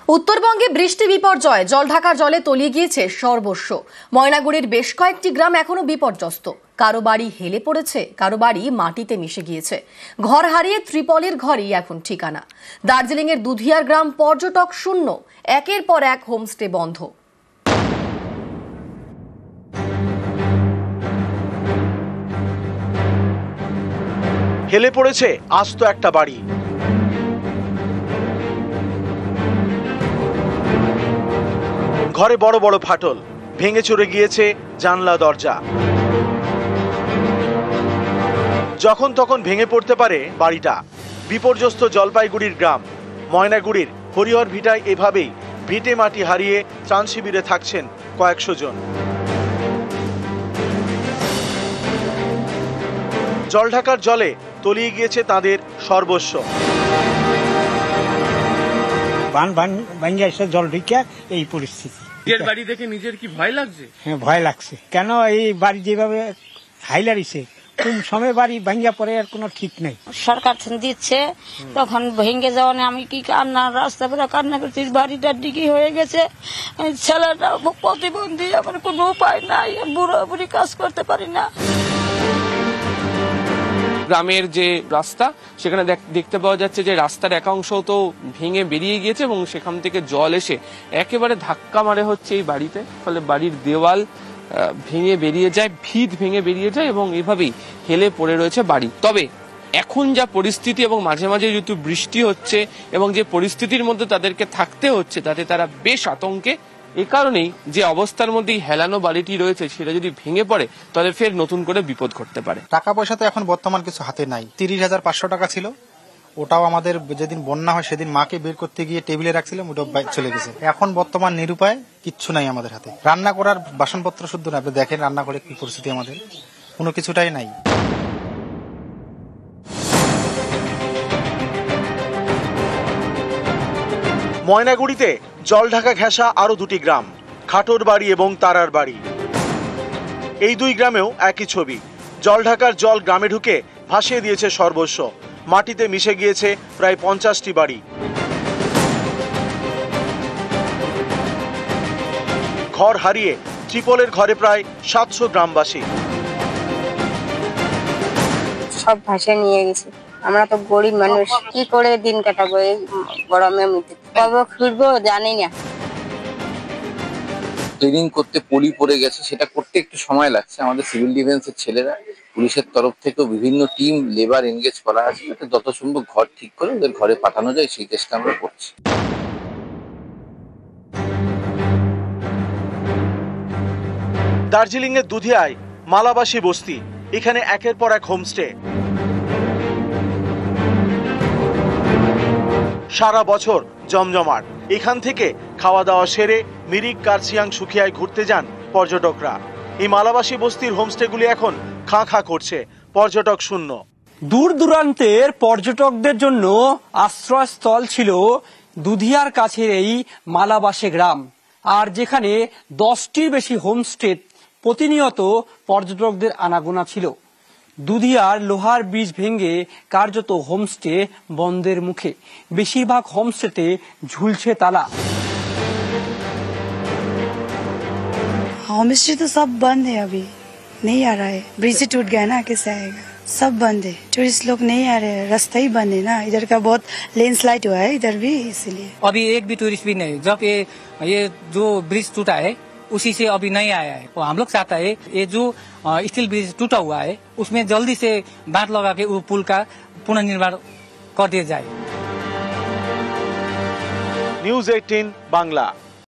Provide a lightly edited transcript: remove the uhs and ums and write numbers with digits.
উত্তরবঙ্গে বৃষ্টি বিপর্যয়, জলঢাকার জলে তলিয়ে গিয়েছে সর্বস্ব। ময়নাগুড়ির বেশ কয়েকটি গ্রাম এখনো বিপর্যস্ত। কারো বাড়ি হেলে পড়েছে, কারো বাড়ি মাটিতে মিশে গিয়েছে। ঘর হারিয়ে ত্রিপলের ঘরই এখন ঠিকানা। দার্জিলিং এর দুধিয়ার গ্রাম পর্যটক শূন্য, একের পর এক হোমস্টে বন্ধ। হেলে পড়েছে আস্ত একটা বাড়ি। ঘরে বড় বড় ফাটল, ভেঙে চুরে গিয়েছে জানলা দরজা। যখন তখন ভেঙে পড়তে পারে বাড়িটা। বিপর্যস্ত জলপাইগুড়ির গ্রাম ময়নাগুড়ির হরিহর ভিটায় এভাবেই ভিটে মাটি হারিয়ে ত্রাণ শিবিরে থাকছেন কয়েকশো জন। জলঢাকার জলে তলিয়ে গিয়েছে তাদের সর্বস্ব। জল ঢুকে এই পরিস্থিতি। নিজের বাড়ি দেখে নিজের কি ভয় লাগছে? হ্যাঁ, ভয় লাগছে। কেন এই বাড়ি যেভাবে হাইলারিছে, কোন সময় বাড়ি ভাঙ্গা পড়ে আর কোনো ঠিক নেই। সরকার দিচ্ছে, তখন ভেঙে যাওয়া আমি কি কান্না, রাস্তা পুরো কান্না করছি। বাড়িটা ডিগি হয়ে গেছে, ছেলেটা প্রতিবন্ধী, আমার কোনো উপায় নাই, বুড়ো বুড়ি কাজ করতে পারি না। গ্রামের যে রাস্তা, সেখানে দেখতে পাওয়া যাচ্ছে যে রাস্তার এক অংশ তো ভেঙে বেরিয়ে গিয়েছে এবং সেখান থেকে জল এসে একেবারে ধাক্কা মারে হচ্ছে এই বাড়িতে। ফলে বাড়ির দেওয়াল ভেঙে বেরিয়ে যায়, ভিত ভেঙে বেরিয়ে যায় এবং এভাবেই হেলে পড়ে রয়েছে বাড়ি। তবে এখন যা পরিস্থিতি এবং মাঝে মাঝে যেহেতু বৃষ্টি হচ্ছে এবং যে পরিস্থিতির মধ্যে তাদেরকে থাকতে হচ্ছে, তাতে তারা বেশ আতঙ্কে। এ কারণেই যে অবস্থার মধ্যেই হেলানো বাড়িটি রয়েছে, সেটা যদি ভেঙে পড়ে তাহলে ফের নতুন করে বিপদ ঘটতে পারে। টাকা পয়সা তো এখন বর্তমান কিছু হাতে নাই। 30,500 টাকা ছিল, ওটাও আমাদের যেদিন বন্যা হয় সেদিন মাকে বের করতে গিয়ে টেবিলে রাখছিলাম, ওটাও চলে গেছে। এখন বর্তমান নিরুপায়, কিচ্ছু নাই আমাদের হাতে। রান্না করার বাসনপত্র শুদ্ধ না, আপনি দেখেন রান্না করে কি পরিস্থিতি, আমাদের কোনো কিছুটাই নাই। ময়নাগুড়িতে জলঢাকা ঘেঁষা আরো দুটি গ্রাম, খাটোর বাড়ি এবং তারার বাড়ি। এই দুই গ্রামেও একই ছবি। জলঢাকার জল গ্রামে ঢুকে ভাসিয়ে দিয়েছে সর্বস্ব। মাটিতে মিশে গিয়েছে প্রায় 50টি বাড়ি। ঘর হারিয়ে ত্রিপলের ঘরে প্রায় 700 গ্রামবাসী। সব ভাষায় নিয়ে গেছে। আমরা তো গরিব মানুষ, কি করে দিন কাটাবো এই গরমের মধ্যে? কবে ফিরবো জানি না। ট্রেনিং করতে পলি পড়ে গেছে, সেটা করতে একটু সময় লাগছে। আমাদের সিভিল ডিফেন্সের ছেলেরা, পুলিশের তরফ থেকেও বিভিন্ন টিম লেবার এনগেজ করা আছে, যাতে যত সম্ভব ঘর ঠিক করে ওদের ঘরে পাঠানো যায়, সেই চেষ্টা আমরা করছি। দার্জিলিং এর দুধিয়ায় মালাবাসী বস্তি, এখানে একের পর এক হোমস্টে। সারা বছর জমজমাট। এখান থেকে খাওয়া দাওয়া সেরে মিরিক, কার্সিয়াং, সুখিয়ায় ঘুরতে যান পর্যটকরা। এই মালাবাসী বস্তির হোমস্টেগুলি এখন খাঁ খাঁ করছে, পর্যটক শূন্য। দূর দূরান্তের পর্যটকদের জন্য আশ্রয়স্থল ছিল দুধিয়ার কাছের এই মালাবাসী গ্রাম, আর যেখানে 10টির বেশি হোমস্টে প্রতিনিয়ত পর্যটকদের আনাগোনা ছিল। দুধিয়ার লোহার ব্রিজ ভেঙে কার্যত হোমস্টে বন্ধের মুখে। বেশিরভাগ হোমস্টেতে ঝুলছে তালা। होमस्टे तो सब बंद है, अभी नहीं आ रहा है। ब्रिज से टूट गया ना, कैसे आएगा? सब बंद है, टूरिस्ट लोग नहीं आ रहे हैं, रास्ता ही बंद है ना। इधर का बहुत लैंडस्लाइड हुआ है इधर भी, इसलिए अभी एक भी टूरिस्ट भी नहीं। जब ये जो ब्रिज टूटा है उसी से अभी नहीं आया है। हम लोग चाहता है ये जो स्टील ब्रिज टूटा हुआ है उसमें जल्दी से बांध लगा के वो पुल का पुनर्निर्माण कर दिया जाए। নিউজ 18 বাংলা।